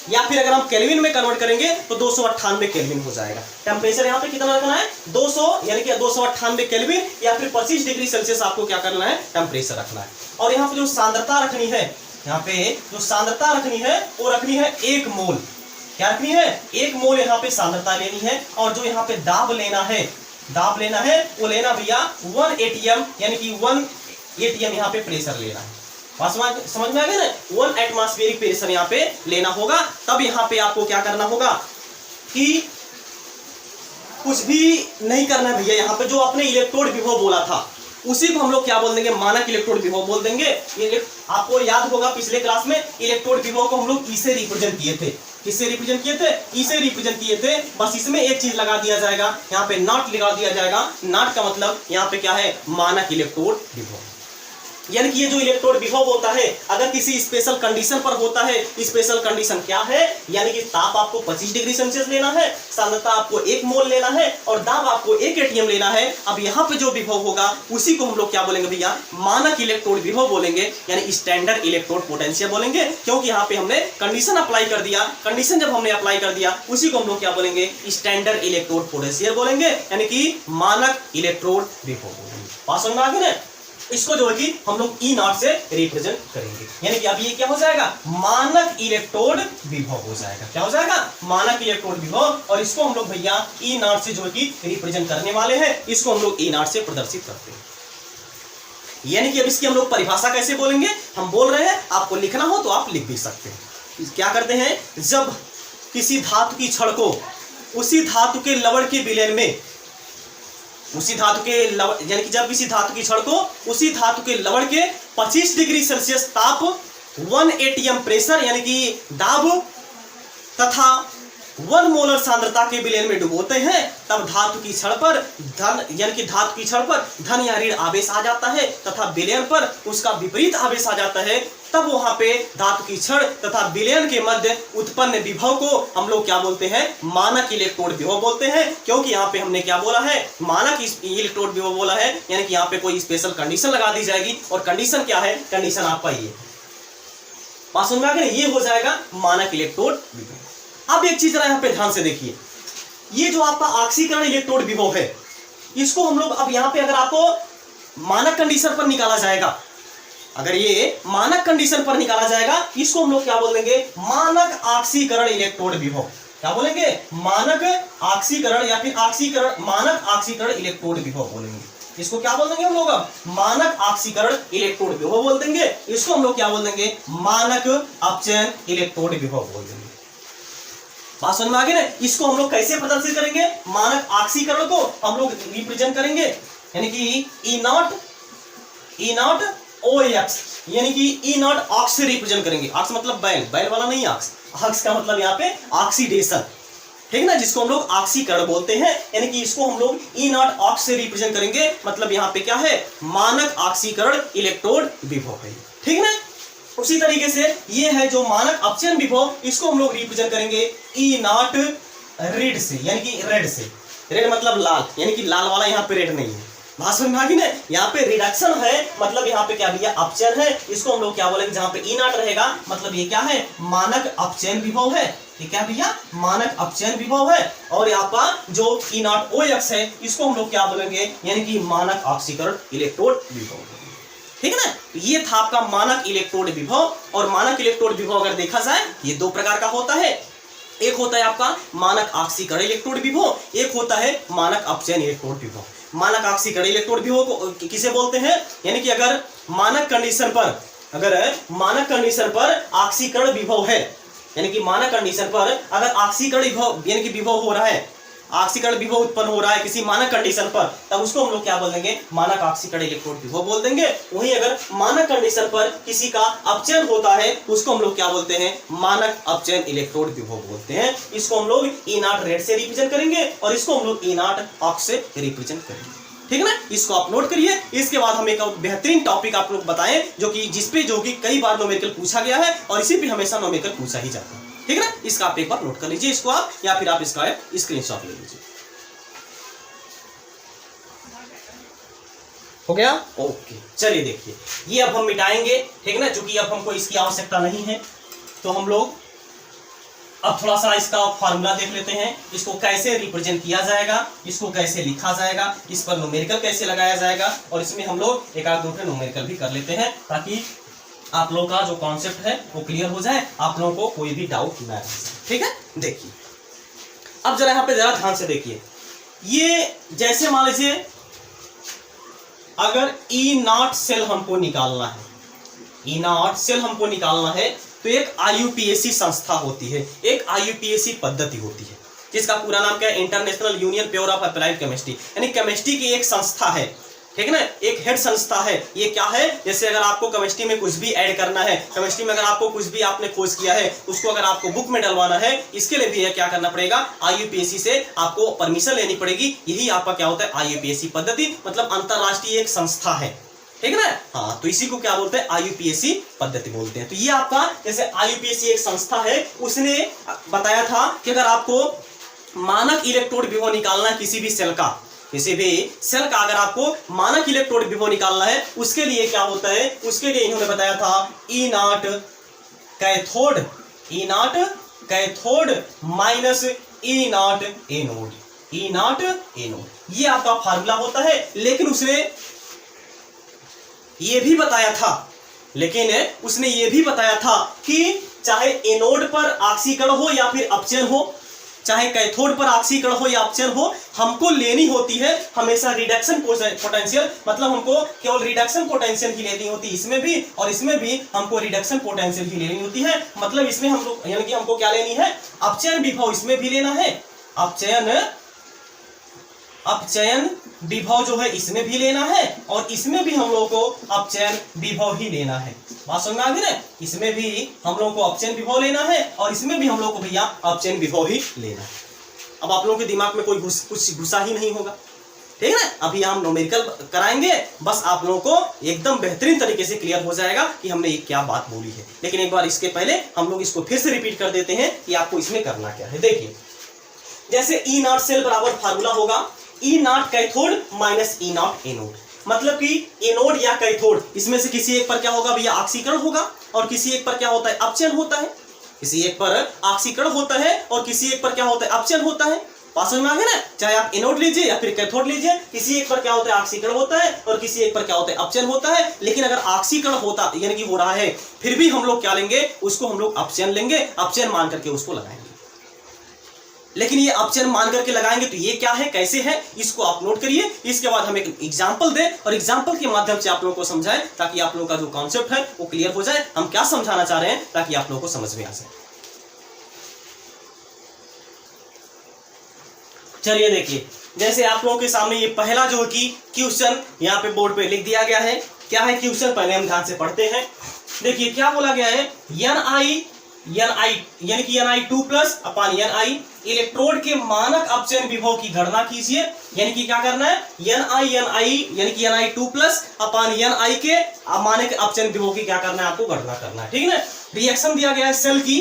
या फिर अगर हम केल्विन में कन्वर्ट करेंगे तो 298 केल्विन हो जाएगा। टेम्परेचर यहाँ पे कितना रखना है, 200 यानी कि 298 केल्विन या फिर 25 डिग्री सेल्सियस आपको क्या करना है, टेम्परेचर रखना है। और यहाँ पे जो सांद्रता रखनी है, यहाँ पे जो सांद्रता रखनी है वो रखनी है 1 मोल। क्या रखनी है, 1 मोल यहाँ पे सांद्रता लेनी है। और जो यहाँ पे दाब लेना है, दाब लेना है वो लेना भैया 1 ATM यानी कि 1 ATM यहाँ पे प्रेशर लेना है। समझ में आ गया ना, 1 एटमॉस्फेरिक प्रेशर यहाँ पे लेना होगा। तब यहाँ पे आपको क्या करना होगा कि कुछ भी नहीं करना भैया, यहाँ पे जो आपने इलेक्ट्रोड विभव बोला था उसी को हम लोग क्या बोल देंगे, मानक इलेक्ट्रोड विभव बोल देंगे। ये आपको याद होगा पिछले क्लास में इलेक्ट्रोड विभव को हम लोग ई से रिप्रेजेंट किए थे। किससे रिप्रेजेंट किए थे, ई से रिप्रेजेंट किए थे। बस इसमें एक चीज लगा दिया जाएगा, यहाँ पे नॉट लगा दिया जाएगा। नॉट का मतलब यहाँ पे क्या है, मानक इलेक्ट्रोड विभव। यानी कि ये जो इलेक्ट्रोड विभव होता है अगर किसी स्पेशल कंडीशन पर होता है, स्पेशल कंडीशन क्या है, यानी कि ताप आपको 25 डिग्री सेल्सियस लेना है, सांद्रता आपको 1 मोल लेना है और दाब आपको 1 ATM लेना है। अब यहाँ पे जो विभव होगा उसी को हम लोग क्या बोलेंगे भैया, मानक इलेक्ट्रोड विभव बोलेंगे, यानी स्टैंडर्ड इलेक्ट्रोड पोटेंशियल बोलेंगे। क्योंकि यहाँ पे हमने कंडीशन अप्लाई कर दिया, कंडीशन जब हमने अप्लाई कर दिया उसी को हम लोग क्या बोलेंगे, स्टैंडर्ड इलेक्ट्रोड पोटेंशियल बोलेंगे, यानी कि मानक इलेक्ट्रोड विभव बोलेंगे। बात समझ में आ गई ना। इसको जो है कि हम लोग ई नॉट से रिप्रेजेंट करेंगे, यानी कि अब ये क्या हो जाएगा, मानक इलेक्ट्रोड विभव हो जाएगा। क्या हो जाएगा, मानक इलेक्ट्रोड विभव। और इसको हम लोग भैया ई नॉट से जो है कि रिप्रेजेंट करने वाले हैं, इसको हम लोग ई नॉट से प्रदर्शित करते हैं। यानी कि अब इसकी हम लोग परिभाषा कैसे बोलेंगे, हम बोल रहे हैं, आपको लिखना हो तो आप लिख भी सकते हैं। क्या करते हैं, जब किसी धातु की छड़ को उसी धातु के लवण के विलयन में, उसी धातु के यानी कि जब किसी धातु की छड़ को उसी धातु के लवण के 25 डिग्री सेल्सियस ताप 1 ATM प्रेशर यानी कि दाब तथा 1 मोलर सांद्रता के विलयन में डुबोते हैं, तब धातु की छड़ पर धन यानी कि धातु की छड़ पर धन या ऋण आवेश आ जाता है तथा विलयन पर उसका विपरीत आवेश आ जाता है। तब वहां पे धातु की छड़ तथा विलयन के मध्य उत्पन्न विभव को हम लोग क्या बोलते हैं, मानक इलेक्ट्रोड विभव बोलते हैं। क्योंकि यहाँ पे हमने क्या बोला है, मानक इलेक्ट्रोड विभव बोला है, यानी कि यहाँ पे कोई स्पेशल कंडीशन लगा दी जाएगी। और कंडीशन क्या है, कंडीशन आपका ये बात समझ में आ गई, ये हो जाएगा मानक इलेक्ट्रोड विभव। अब एक चीज जरा यहाँ पे ध्यान से देखिए, ये जो आपका ऑक्सीकरण इलेक्ट्रोड विभव है, इसको हम लोग अब यहाँ पे अगर आपको मानक कंडीशन पर निकाला जाएगा, अगर ये मानक कंडीशन पर निकाला जाएगा, इसको हम लोग क्या बोल देंगे, मानक ऑक्सीकरण इलेक्ट्रोड विभव। क्या बोलेंगे, मानक ऑक्सीकरण या फिर ऑक्सीकरण, मानक ऑक्सीकरण इलेक्ट्रोड विभव बोलेंगे। इसको क्या बोल देंगे हम लोग, मानक ऑक्सीकरण इलेक्ट्रोड विभव बोल देंगे। इसको हम लोग क्या बोल देंगे, मानक अपचयन इलेक्ट्रोड विभव बोल देंगे। बात समझ में आ गई ना। इसको हम लोग कैसे प्रदर्शित करेंगे, मानक ऑक्सीकरण को हम लोग रिप्रेजेंट करेंगे, यानी कि ई नॉट OX, यानी कि ई नॉट ऑक्स से रिप्रेजेंट करेंगे। ऑक्स मतलब बैल, बैल वाला नहीं ऑक्स, ऑक्स का मतलब यहाँ पे ऑक्सीडेशन, ठीक ना, जिसको हम लोग ऑक्सीकरण बोलते हैं। यानी कि इसको हम लोग ई नॉट ऑक्स से रिप्रेजेंट करेंगे, मतलब यहाँ पे क्या है, मानक ऑक्सीकरण इलेक्ट्रोड विभव है, ठीक ना। उसी तरीके से ये है जो मानक अपचयन विभव, इसको हम लोग रिप्रेजेंट करेंगे ई नॉट रेड से, यानी कि रेड से, रेड मतलब लाल, यानी कि लाल वाला यहाँ पे रेड नहीं है। बात समझ में आ गई ना। यहाँ पे रिडक्शन है, मतलब यहाँ पे क्या भैया अपचयन है, इसको हम लोग क्या बोलेंगे, जहाँ पे ई नॉट रहेगा मतलब ये क्या है, मानक अपचयन विभव है। ये क्या भैया, मानक अपचयन विभव है। और यहाँ पर जो ई नॉट ओ एक्स है इसको हम लोग क्या बोलेंगे, यानी कि मानक ऑक्सीकरण इलेक्ट्रोड विभव। ठीक है ना। तो ये था आपका मानक इलेक्ट्रोड विभव। और मानक इलेक्ट्रोड विभव अगर देखा जाए ये दो प्रकार का होता है, एक होता है आपका मानक ऑक्सीकरण इलेक्ट्रोड विभव, एक होता है मानक अपचयन इलेक्ट्रोड विभव। मानक ऑक्सीकरण इलेक्ट्रोड विभव को किसे बोलते हैं, यानी कि अगर मानक कंडीशन पर ऑक्सीकरण विभव है, यानी कि मानक कंडीशन पर अगर ऑक्सीकरण विभव यानी कि विभव हो रहा है, ऑक्सीकरण विभव उत्पन्न हो रहा है किसी मानक कंडीशन पर, तब उसको हम लोग क्या बोल देंगे, मानक ऑक्सीकरण इलेक्ट्रोड विभव बोल देंगे। वहीं अगर मानक कंडीशन पर किसी का अपचयन होता है उसको हम लोग क्या बोलते हैं, मानक अपचयन इलेक्ट्रोड विभव बोलते हैं। इसको हम लोग ई नॉट रेड से रिप्रेजेंट करेंगे और इसको हम लोग ई नॉट ऑक्स से रिप्रेजेंट करेंगे। ठीक है ना। इसको आप नोट करिए। इसके बाद हम एक बेहतरीन टॉपिक आप लोग बताएं जो कि कई बार न्यूमेरिकल पूछा गया है और इसी पे हमेशा न्यूमेरिकल पूछा ही जाता है। ठीक है ना। इसका आप एक बार नोट कर लीजिए इसको आप, या फिर आप इसका स्क्रीनशॉट ले लीजिए। हो गया, ओके। चलिए देखिए, ये अब हम मिटाएंगे, ठीक है ना, क्योंकि अब हमको इसकी आवश्यकता नहीं है। तो हम लोग अब थोड़ा सा इसका फॉर्मूला देख लेते हैं, इसको कैसे रिप्रेजेंट किया जाएगा, इसको कैसे लिखा जाएगा, इस पर न्यूमेरिकल कैसे लगाया जाएगा, और इसमें हम लोग एक आध दो न्यूमेरिकल भी कर लेते हैं ताकि आप लोगों का जो कॉन्सेप्ट है वो क्लियर हो जाए, आप लोगों को कोई भी डाउट ना रहे। ठीक है। देखिए अब जरा यहाँ पे जरा ध्यान से देखिए, ये जैसे मान लीजिए अगर ई नॉट सेल हमको निकालना है, ई नॉट सेल हमको निकालना है, तो एक IUPAC संस्था होती है, एक IUPAC पद्धति होती है, जिसका पूरा नाम क्या है, international union pure of applied chemistry, यानी केमिस्ट्री की एक संस्था है। ठीक है ना, एक हेड संस्था है। ये क्या है, जैसे अगर आपको केमिस्ट्री में कुछ भी ऐड करना है, केमिस्ट्री में अगर आपको कुछ भी आपने खोज किया है उसको अगर आपको बुक में डलवाना है, इसके लिए भी क्या करना पड़ेगा, IUPAC से आपको परमिशन लेनी पड़ेगी। यही आपका क्या होता है, IUPAC पद्धति, मतलब अंतरराष्ट्रीय एक संस्था है। ठीक है ना। हाँ, तो इसी को क्या बोलते हैं, IUPAC पद्धति बोलते हैं। तो ये आपका जैसे IUPAC एक संस्था है, उसने बताया था कि अगर आपको मानक इलेक्ट्रोड विभव निकालना है किसी भी सेल का, अगर आपको मानक इलेक्ट्रोड विभव निकालना है, उसके लिए क्या होता है, उसके लिए इन्होंने बताया था E not cathode minus E not anode, E not anode, ये आपका फार्मूला होता है। लेकिन उसने ये भी बताया था कि चाहे एनोड पर ऑक्सीकरण हो या फिर अपचयन हो, चाहे कैथोड पर ऑक्सीकरण हो या अपचयन हो, हमको लेनी होती है हमेशा रिडक्शन पोटेंशियल, मतलब हमको केवल रिडक्शन पोटेंशियल ही लेनी होती है, इसमें भी और इसमें भी हमको रिडक्शन पोटेंशियल ही लेनी होती है। मतलब इसमें हम लोग यानी कि हमको क्या लेनी है, अपचयन विभव इसमें भी लेना है, अपचयन विभव जो है इसमें भी लेना है, और इसमें भी हम लोग को अपचयन विभव ही लेना है। बात समझ में आ गई ना, इसमें भी हम लोग को अपचयन विभव लेना है और इसमें भी हम लोग को भैया अपचयन विभव ही लेना है। अब आप लोगों के दिमाग में कोई कुछ घुसा ही नहीं होगा। ठीक है ना। अभी हम न्यूमेरिकल कराएंगे, बस आप लोगों को एकदम बेहतरीन तरीके से क्लियर हो जाएगा कि हमने ये क्या बात बोली है। लेकिन एक बार इसके पहले हम लोग इसको फिर से रिपीट कर देते हैं कि आपको इसमें करना क्या है। देखिए, जैसे ई नॉट सेल बराबर फार्मूला होगा E not cathode minus E not anode, मतलब कि एनोड या कैथोड इसमें से किसी एक पर क्या होगा भैया, ऑक्सीकरण होगा, और किसी एक पर क्या होता है, अपचयन होता है। किसी एक पर ऑक्सीकरण होता है और किसी एक पर क्या होता है, अपचयन होता है। बात समझ में आ गया ना। चाहे आप एनोड लीजिए या फिर कैथोड लीजिए, किसी एक पर क्या होता है, ऑक्सीकरण होता है और किसी एक पर क्या होता है, अपचयन होता है। लेकिन अगर ऑक्सीकरण होता यानी कि हो रहा है, फिर भी हम लोग क्या लेंगे, उसको हम लोग अपचयन लेंगे, अपचयन मान करके उसको लगाएंगे। लेकिन ये अपचयन मान करके लगाएंगे तो ये क्या है, कैसे है, इसको आप नोट करिए। इसके बाद हम एक एग्जांपल दें और एग्जांपल के माध्यम से आप लोगों को समझाएं ताकि आप लोगों का जो कॉन्सेप्ट है वो क्लियर हो जाए, हम क्या समझाना चाह रहे हैं ताकि आप लोगों को समझ में आ जाए। चलिए देखिए, जैसे आप लोगों के सामने ये पहला जो कि क्वेश्चन यहाँ पे बोर्ड पे लिख दिया गया है। क्या है क्वेश्चन, पहले हम ध्यान से पढ़ते हैं। देखिए क्या बोला गया है, यानी कि Ni2 plus upon Ni electrode के मानक अपचयन विभव की गणना कीजिए। यानी कि क्या करना है, Ni यानी कि Ni2 प्लस अपान Ni के मानक अपचयन विभव की क्या करना है, आपको गणना करना है। ठीक है ना। रिएक्शन दिया गया है सेल की,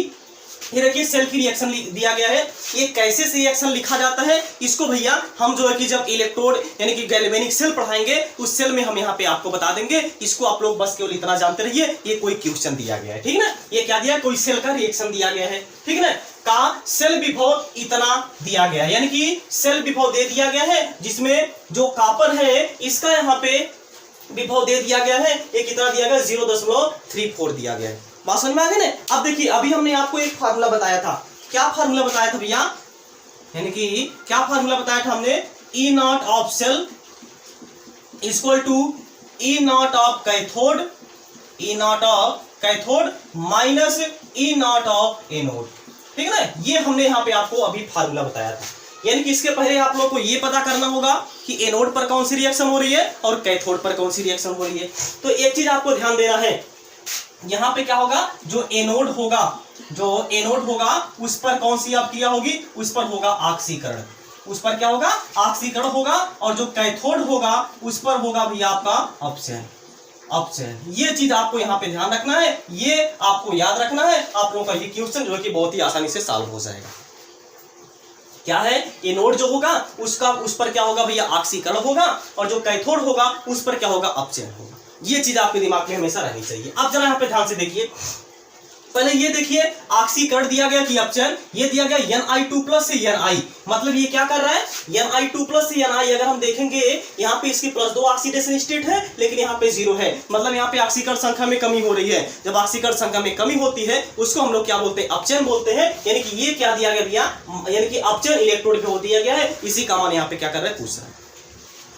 ये देखिए सेल की रिएक्शन दिया गया है। ये कैसे से रिएक्शन लिखा जाता है इसको भैया हम जो है कि जब इलेक्ट्रोड यानी कि गैल्वेनिक सेल पढ़ाएंगे उस सेल में हम यहाँ पे आपको बता देंगे। इसको आप लोग बस केवल इतना जानते रहिए, ये कोई क्वेश्चन दिया गया है, ठीक है ना। ये क्या दिया है, कोई सेल का रिएक्शन दिया गया है, ठीक है ना। का सेल विभव इतना दिया गया है, यानी कि सेल विभव दे दिया गया है जिसमें जो कॉपर है इसका यहाँ पे विभव दे दिया गया है। ये कितना दिया गया, 0.34 दिया गया है। बात समझ में आ गई ना। अब देखिए अभी हमने आपको एक फार्मूला बताया था। क्या फार्मूला बताया था भैया, यानी कि क्या फार्मूला बताया था हमने, E naught of cell equal to E naught of cathode, E naught of cathode minus E naught of anode, ठीक है ना। ये हमने यहाँ पे आपको अभी फार्मूला बताया था। यानी कि इसके पहले आप लोग को ये पता करना होगा कि एनोड पर कौन सी रिएक्शन हो रही है और कैथोड पर कौन सी रिएक्शन हो रही है। तो एक चीज आपको ध्यान देना है, यहाँ पे क्या होगा, जो एनोड होगा उस पर कौन सी अभिक्रिया होगी, उस पर होगा ऑक्सीकरण, उस पर क्या होगा, ऑक्सीकरण होगा। और जो कैथोड होगा उस पर होगा भैया आपका अपचयन। ये चीज आपको यहाँ पे ध्यान रखना है, ये आपको याद रखना है। आप लोगों का ये क्वेश्चन जो है कि बहुत ही आसानी से सॉल्व हो जाएगा। क्या है, एनोड जो होगा उस पर क्या होगा भैया, ऑक्सीकरण होगा, और जो कैथोड होगा उस पर क्या होगा, अपचयन होगा। ये चीज आपके दिमाग में हमेशा रहनी चाहिए। अब जरा यहाँ पे ध्यान से देखिए, पहले ये देखिए ऑक्सीकरण दिया गया कि अपचयन, ये दिया गया Ni2+ से Ni, मतलब ये क्या कर रहा है, Ni2+ से Ni। अगर हम देखेंगे यहाँ पे इसकी +2 ऑक्सीडेशन स्टेट है लेकिन यहाँ पे 0 है, मतलब यहाँ पे ऑक्सीकरण संख्या में कमी हो रही है। जब ऑक्सीकरण संख्या में कमी होती है उसको हम लोग क्या बोलते हैं, अपचयन बोलते हैं। यानी कि ये क्या दिया गया भैया, यानी कि अपचयन इलेक्ट्रोड पे दिया गया है। इसी का मान यहाँ पे क्या कर रहा है, पूछ रहा है।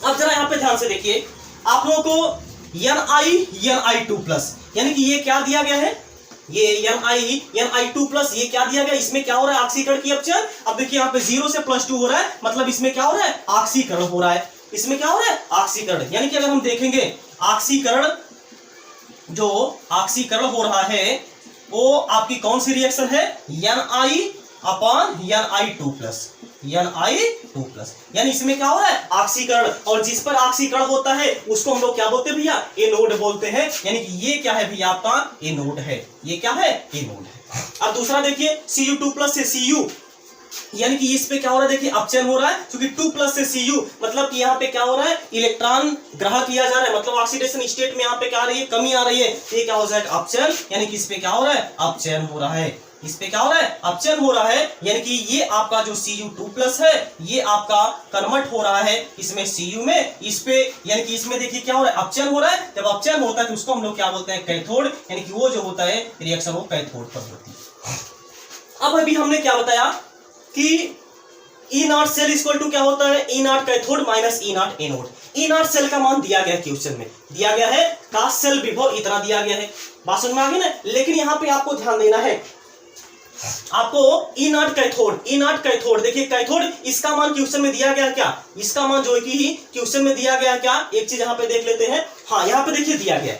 अब जरा यहाँ पे ध्यान से देखिए, आप लोगों को Ni2+, यानी कि ये क्या दिया गया है, ये Ni2+, ये क्या दिया गया, इसमें क्या हो रहा है, ऑक्सीकरण की अपचयन। अब देखिए यहाँ पे 0 से +2 हो रहा है, मतलब इसमें क्या हो रहा है, ऑक्सीकरण हो रहा है। इसमें क्या हो रहा है, ऑक्सीकरण। यानी कि अगर हम देखेंगे ऑक्सीकरण, जो ऑक्सीकरण हो रहा है वो आपकी कौन सी रिएक्शन है, Ni/Ni2+, यानी इसमें क्या हो रहा है, ऑक्सीकरण। और जिस पर ऑक्सीकरण होता है उसको हम लोग क्या बोलते हैं भैया, एनोड बोलते हैं। यानी कि ये क्या है भैया, आपका एनोड है। ये क्या है, एनोड है। अब दूसरा देखिए Cu2+ से Cu, यानी कि इस पे क्या हो रहा है, देखिए अपचयन हो रहा है, क्योंकि 2+ से Cu, मतलब कि यहाँ पे क्या हो रहा है, इलेक्ट्रॉन ग्रहण किया जा रहा है, मतलब ऑक्सीडेशन स्टेट में यहाँ पे क्या आ रही है, कमी आ रही है। ये क्या हो जाएगा, अपचयन। यानी कि इस पे क्या हो रहा है, अपचयन हो रहा है। इस पे क्या हो रहा है, अपचयन हो रहा है। यानी कि ये आपका जो Cu2+ है ये आपका कन्वर्ट हो रहा है इसमें Cu में, इस पे, यानी कि इसमें देखिए क्या हो रहा है, अपचयन हो रहा है। जब अपचयन होता है तो उसको हम लोग क्या बोलते हैं, कैथोड। यानी कि वो जो होता है रिएक्शन वो कैथोड पर होती है। अब अभी हमने क्या बताया कि E naught cell equal to क्या होता है, E naught cathode minus E naught anode. E naught cell का मान दिया गया क्वेश्चन में, दिया गया है का सेल विभव इतना दिया गया है। बात समझ में आ गई ना। लेकिन यहाँ पे आपको ध्यान देना है, आपको E नॉट कैथोड, देखिए कैथोड, इसका मान क्वेश्चन में दिया गया क्या, इसका मान जो है कि क्वेश्चन में दिया गया क्या, एक चीज यहाँ पे देख लेते हैं। हाँ, यहाँ पे देखिए दिया गया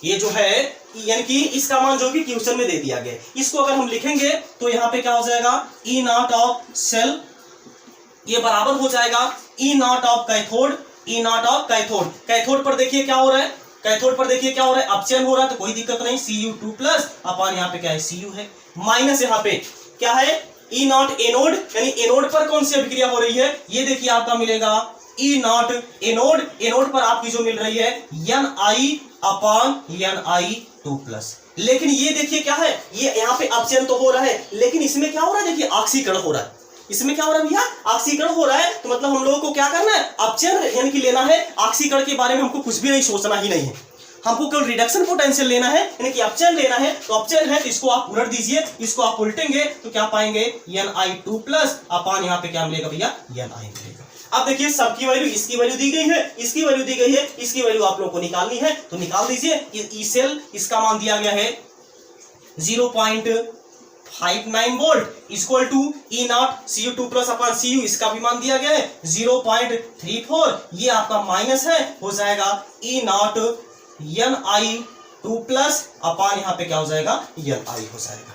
ये जो है, यानी कि इसका मान जो कि क्वेश्चन में दे दिया गया। इसको अगर हम लिखेंगे तो यहाँ पे क्या हो जाएगा, E नॉट ऑफ सेल, ये बराबर हो जाएगा E naught of cathode, E naught of cathode. Cathode पर देखिए क्या हो रहा है, कैथोड पर देखिए क्या हो रहा है, अपचयन हो रहा है, तो कोई दिक्कत नहीं, Cu2+ अपन यहाँ पे क्या है, Cu है, माइनस यहाँ पे क्या है, E नॉट एनोड, यानी एनोड पर कौन सी अभिक्रिया हो रही है, ये देखिए आपका मिलेगा E नॉट एनोड। एनोड पर आपकी जो मिल रही है Ni/Ni2+। लेकिन ये देखिए क्या है, ये यहाँ पे अपचयन तो हो रहा है, लेकिन इसमें क्या हो रहा है, देखिए ऑक्सीकरण हो रहा है। इसमें क्या हो रहा है भैया, ऑक्सीकरण हो रहा है। तो मतलब हम लोगों को क्या करना है, अपचयन यानी कि लेना है। ऑक्सीकरण के बारे में हमको कुछ भी नहीं सोचना ही नहीं है, हमको केवल रिडक्शन पोटेंशियल लेना है, यानी कि अपचयन लेना है। तो अपचयन है तो इसको आप उलट दीजिए, इसको आप उल्टेंगे तो क्या पाएंगे, Ni2+ अपान यहाँ पे क्या मिलेगा भैया, Ni मिलेगा। अब देखिए सबकी वैल्यू, इसकी वैल्यू दी गई है, इसकी वैल्यू दी गई है, इसकी वैल्यू आप लोगों को निकालनी है तो निकाल दीजिए। ई सेल, इसका मान दिया गया है 0.59 volt equal to E naught Cu2+ upon Cu, इसका भी मान दिया गया है 0.34। ये आपका माइनस है, हो जाएगा E नॉट Ni2+ अपान यहाँ पे क्या हो जाएगा, Ni हो जाएगा।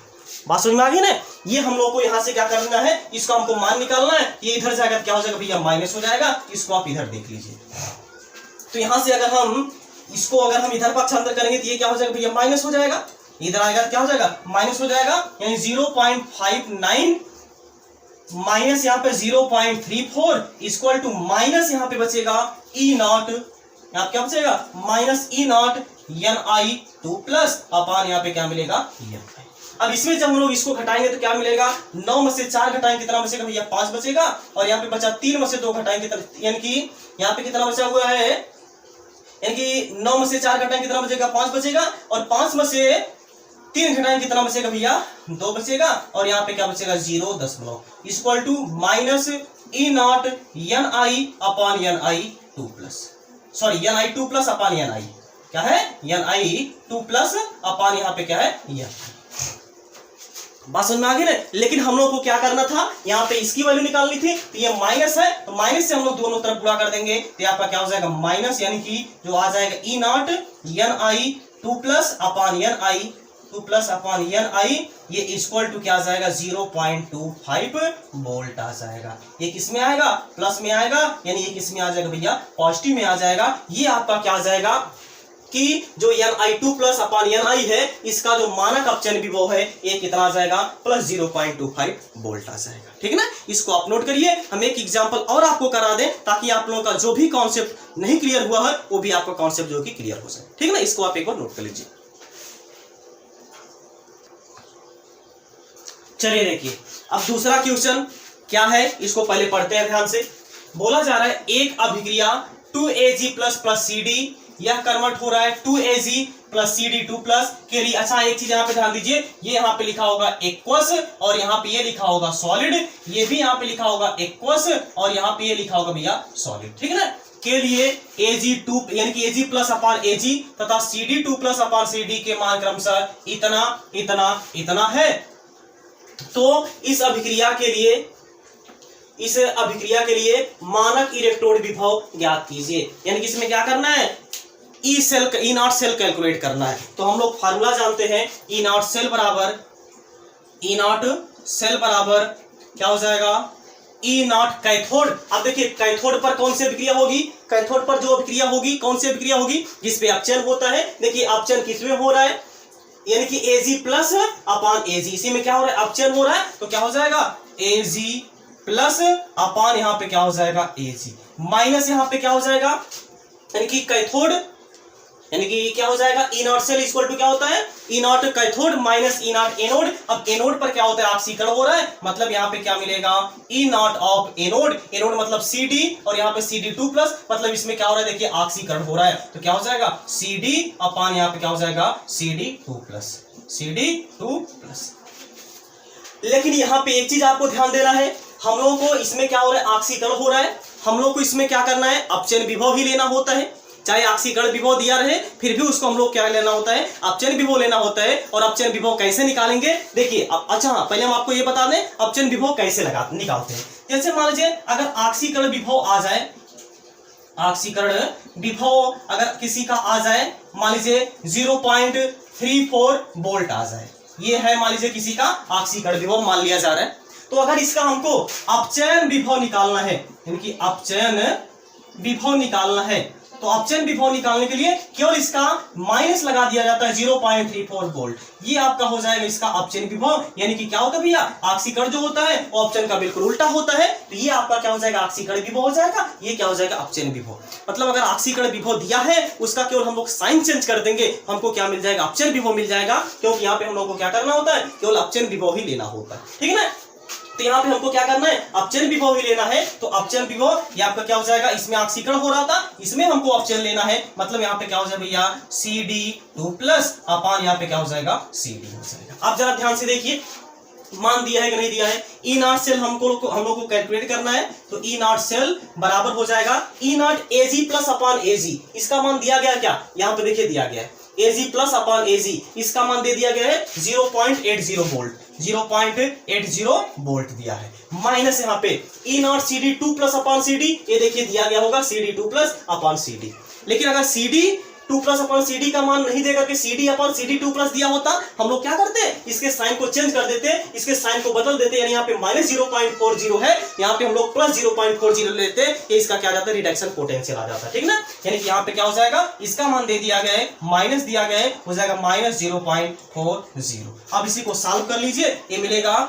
बात समझ में आ गई ना। ये हम लोग को यहाँ से क्या करना है, इसको हमको मान निकालना है। ये इधर जाएगा क्या हो जाएगा भैया, माइनस हो जाएगा। इसको आप इधर देख लीजिए, तो यहाँ से अगर हम इसको अगर हम इधर पक्षांतर करेंगे तो ये क्या हो जाएगा भैया, माइनस हो जाएगा। इधर आएगा क्या हो जाएगा माइनस हो जाएगा, यानी 0.59 माइनस यहाँ पे 0.34 इक्वल टू माइनस यहाँ पे बचेगा ई नॉट, यहाँ क्या बचेगा minus E not Ni2 plus upon यहाँ पे क्या मिलेगा Ni। अब इसमें जब हम लोग इसको घटाएंगे तो क्या मिलेगा, 9 में से 4 घटाएंगे कितना बचेगा भैया 5 बचेगा, और यहाँ पे बचा 3 में से 2 घटाएंगे यानी कि यहाँ पे कितना बचा हुआ है, यानी कि 9 में से 4 घटाएंगे कितना बचेगा 5 बचेगा, और 5 में से 3 घटाएंगे कितना बचेगा भैया 2 बचेगा, और यहाँ पे क्या बचेगा 0.0 equal to minus E naught Ni upon Ni2 plus, sorry Ni2 plus upon Ni, क्या है Ni2 प्लस अपान यहाँ पे क्या है Ni। बात समझ में आ गई ना। लेकिन हम लोग को क्या करना था, यहाँ पे इसकी वैल्यू निकालनी थी, तो ये माइनस है, तो माइनस से हम लोग दोनों तरफ गुणा कर देंगे, तो यहाँ पर क्या हो जाएगा माइनस, यानी कि जो आ जाएगा E not Ni2 plus upon Ni2 plus upon Ni, ये इक्वल टू क्या आ जाएगा 0.25 वोल्ट आ जाएगा। ये किस में आएगा प्लस में आएगा, यानी ये किस में आ जाएगा भैया पॉजिटिव में आ जाएगा। ये आपका क्या आ जाएगा कि जो Ni2 प्लस अपान Ni है, इसका जो मानक अपचयन विभव है ये कितना आ जाएगा प्लस 0.25 वोल्ट आ जाएगा। ठीक है ना, इसको आप नोट करिए। हम एक एग्जांपल और आपको करा दें ताकि आप लोगों का जो भी कॉन्सेप्ट नहीं क्लियर हुआ है वो भी आपका कॉन्सेप्ट जो कि क्लियर हो जाए। ठीक है ना, इसको आप एक बार नोट कर लीजिए। चलिए देखिए अब दूसरा क्वेश्चन क्या है, इसको पहले पढ़ते हैं ध्यान से। बोला जा रहा है एक अभिक्रिया 2Ag प्लस प्लस CD यह कन्वर्ट हो रहा है 2Ag प्लस CD2 प्लस के लिए। अच्छा एक चीज यहाँ पे ध्यान दीजिए, ये यहाँ पे लिखा होगा एक्वस और यहाँ पे ये लिखा होगा सॉलिड, ये भी यहाँ पे लिखा होगा एक्वस और यहाँ पे ये लिखा होगा भैया सॉलिड। ठीक है ना, के लिए Ag2 यानी कि Ag प्लस अपान Ag तथा CD2 प्लस अपान CD के मान क्रमशः इतना इतना इतना है। तो इस अभिक्रिया के लिए मानक इलेक्ट्रोड विभव ज्ञात कीजिए, यानी कि इसमें क्या करना है ई नॉट सेल कैलकुलेट करना है। तो हम लोग फार्मूला जानते हैं, ई नॉट सेल बराबर क्या हो जाएगा ई नॉट कैथोड। अब देखिए कैथोड पर कौन सी अभिक्रिया होगी, कैथोड पर जो अभिक्रिया होगी कौन सी अभिक्रिया होगी जिसपे अपचयन होता है। देखिए अपचयन किसमें हो रहा है, यानी कि Ag प्लस अपान Ag, इसी में क्या हो रहा है अपचयन हो रहा है, तो क्या हो जाएगा Ag प्लस अपान यहाँ पे क्या हो जाएगा Ag माइनस यहाँ पे क्या हो जाएगा, यानी कि कैथोड, यानी कि क्या हो जाएगा E not cell equal to क्या होता है E not cathode minus E not anode. अब एनोड पर क्या होता है ऑक्सीकरण हो रहा है, मतलब यहाँ पे क्या मिलेगा ई नॉट ऑफ एनोड, एनोड मतलब CD और यहाँ पे CD2 प्लस, मतलब इसमें क्या हो रहा है देखिए ऑक्सीकरण हो रहा है, तो क्या हो जाएगा CD अपान यहाँ पे क्या हो जाएगा CD2 प्लस। लेकिन यहाँ पे एक चीज आपको ध्यान देना है, हम लोगों को इसमें क्या हो रहा है ऑक्सीकरण हो रहा है, हम लोग को इसमें क्या करना है अपचयन विभव ही लेना होता है। चाहे ऑक्सीकरण विभव दिया रहे फिर भी उसको हम लोग क्या लेना होता है अपचयन विभव लेना होता है। और अपचयन विभव कैसे निकालेंगे देखिए अच्छा पहले हम आपको ये बता दें अपचयन विभव कैसे निकालते हैं। जैसे मान लीजिए अगर ऑक्सीकरण विभव आ जाए, ऑक्सीकरण विभव अगर किसी का आ जाए मान लीजिए 0.34 वोल्ट आ जाए, ये है मान लीजिए किसी का ऑक्सीकरण विभव मान लिया जा रहा है। तो अगर इसका हमको अपचयन विभव निकालना है, यानी कि अपचयन विभव निकालना है, तो अपचयन विभव निकालने के लिए केवल इसका माइनस लगा दिया जाता है 0.34 वोल्ट, ये आपका हो जाएगा इसका अपचयन विभव। यानी कि क्या होता है भैया ऑक्सीकरण जो होता है वो अपचयन का बिल्कुल उल्टा होता है, तो ये आपका क्या हो जाएगा ऑक्सीकरण विभव हो जाएगा, ये क्या हो जाएगा अपचयन विभव। मतलब अगर ऑक्सीकरण विभव दिया है उसका केवल हम लोग साइन चेंज कर देंगे, हमको क्या मिल जाएगा अपचयन विभव मिल जाएगा, क्योंकि यहाँ पे हम लोग को क्या करना होता है केवल अपचयन विभव ही लेना होता है। ठीक है ना, तो यहाँ पे हमको क्या करना है अपचयन विभव ही लेना है। तो अपचयन विभव ये आपका क्या हो जाएगा, इसमें ऑक्सीकरण हो रहा था इसमें हमको अपचयन लेना है, मतलब यहाँ पे क्या हो जाएगा भैया CD2 प्लस अपान यहाँ पे क्या हो जाएगा CD हो जाएगा। आप जरा ध्यान से देखिए मान दिया है कि नहीं दिया है। ई नॉट सेल हम लोग को कैलकुलेट करना है, तो ई नॉट सेल बराबर हो जाएगा E not Ag plus upon Ag, इसका मान दिया गया क्या यहाँ पे देखिए दिया गया है Ag प्लस अपान Ag, इसका मान दे दिया गया है 0.80 वोल्ट, 0.80 वोल्ट दिया है, माइनस यहाँ पे E not CD2 plus upon CD, ये देखिए दिया गया होगा CD2 प्लस अपान CD। लेकिन अगर CD2 टू प्लस अपन सी डी का मान नहीं देकर के सी डी अपन सी डी टू प्लस दिया होता, हम लोग क्या करते, इसके साइन को चेंज कर देते, इसके साइन को बदल देते, यानी यहाँ पे माइनस 0.40 है, यहाँ पे हम लोग प्लस 0.40 लेते, ये इसका क्या जाता है, रिडक्शन पोटेंशियल आ जाता है, ठीक ना। यानी कि यहाँ पे क्या हो जाएगा, इसका मान दे दिया गया है, माइनस दिया गया है, हो जाएगा माइनस 0.40। अब इसी को सॉल्व कर लीजिए, ये मिलेगा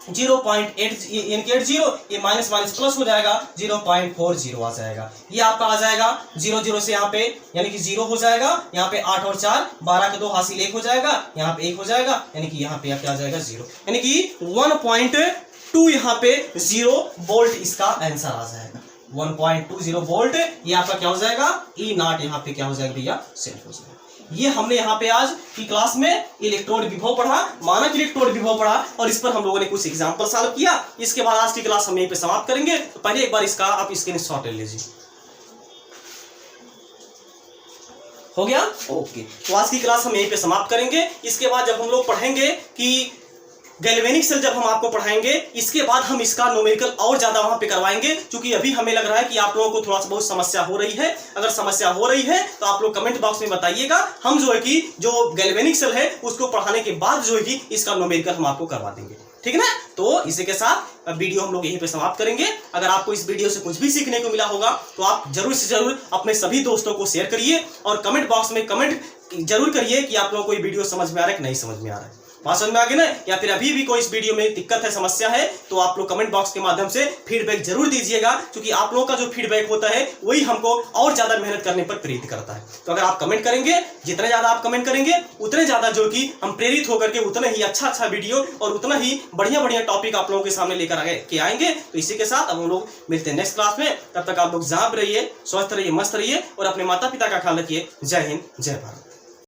0.80, ये माइनस माइनस प्लस हो जाएगा 0.40 आ जाएगा। ये आपका आ जाएगा 0 से यहाँ पे यानी कि 0 हो जाएगा, यहाँ पे 8 और 4 12 के 2 हासिल 1 हो जाएगा, यहाँ पे 1 हो जाएगा, यानी कि यहाँ पे क्या आ जाएगा 0, यानी कि 1.2 यहाँ पे 0 वोल्ट इसका आंसर आ जाएगा। 1.20 वोल्ट ये आपका क्या हो जाएगा, ई नॉट यहाँ पे क्या हो जाएगा भैया, सेल्फ हो जाएगा। ये हमने यहाँ पे आज की क्लास में इलेक्ट्रोड विभव पढ़ा, मानक इलेक्ट्रोड विभव पढ़ा, और इस पर हम लोगों ने कुछ एग्जांपल सॉल्व किया। इसके बाद आज की क्लास हम यहीं पे समाप्त करेंगे। तो पहले एक बार इसका आप स्क्रीनशॉट ले लीजिए, हो गया, ओके। तो आज की क्लास हम यहीं पे समाप्त करेंगे। इसके बाद जब हम लोग पढ़ेंगे कि गैल्वेनिक सेल जब हम आपको पढ़ाएंगे, इसके बाद हम इसका न्यूमेरिकल और ज्यादा वहां पे करवाएंगे, क्योंकि अभी हमें लग रहा है कि आप लोगों को थोड़ा सा बहुत समस्या हो रही है। अगर समस्या हो रही है तो आप लोग कमेंट बॉक्स में बताइएगा, हम जो है कि जो गैल्वेनिक सेल है उसको पढ़ाने के बाद जो है कि इसका न्यूमेरिकल हम आपको करवा देंगे, ठीक है ना। तो इसी के साथ वीडियो हम लोग यहीं पे समाप्त करेंगे। अगर आपको इस वीडियो से कुछ भी सीखने को मिला होगा तो आप जरूर से जरूर अपने सभी दोस्तों को शेयर करिए, और कमेंट बॉक्स में कमेंट जरूर करिए कि आप लोगों को ये वीडियो समझ में आ रहा है कि नहीं समझ में आ रहा है, बात समझ में आ गई ना। या फिर अभी भी कोई इस वीडियो में दिक्कत है, समस्या है, तो आप लोग कमेंट बॉक्स के माध्यम से फीडबैक जरूर दीजिएगा, क्योंकि आप लोगों का जो फीडबैक होता है वही हमको और ज्यादा मेहनत करने पर प्रेरित करता है। तो अगर आप कमेंट करेंगे, जितने ज्यादा आप कमेंट करेंगे उतने ज्यादा जो कि हम प्रेरित होकर के उतना ही अच्छा वीडियो और उतना ही बढ़िया टॉपिक आप लोगों के सामने लेकर आएंगे। तो इसी के साथ अब हम लोग मिलते हैं नेक्स्ट क्लास में। तब तक आप लोग जहाँ रहिए, स्वस्थ रहिए, मस्त रहिए, और अपने माता पिता का ख्याल रखिए। जय हिंद, जय भारत।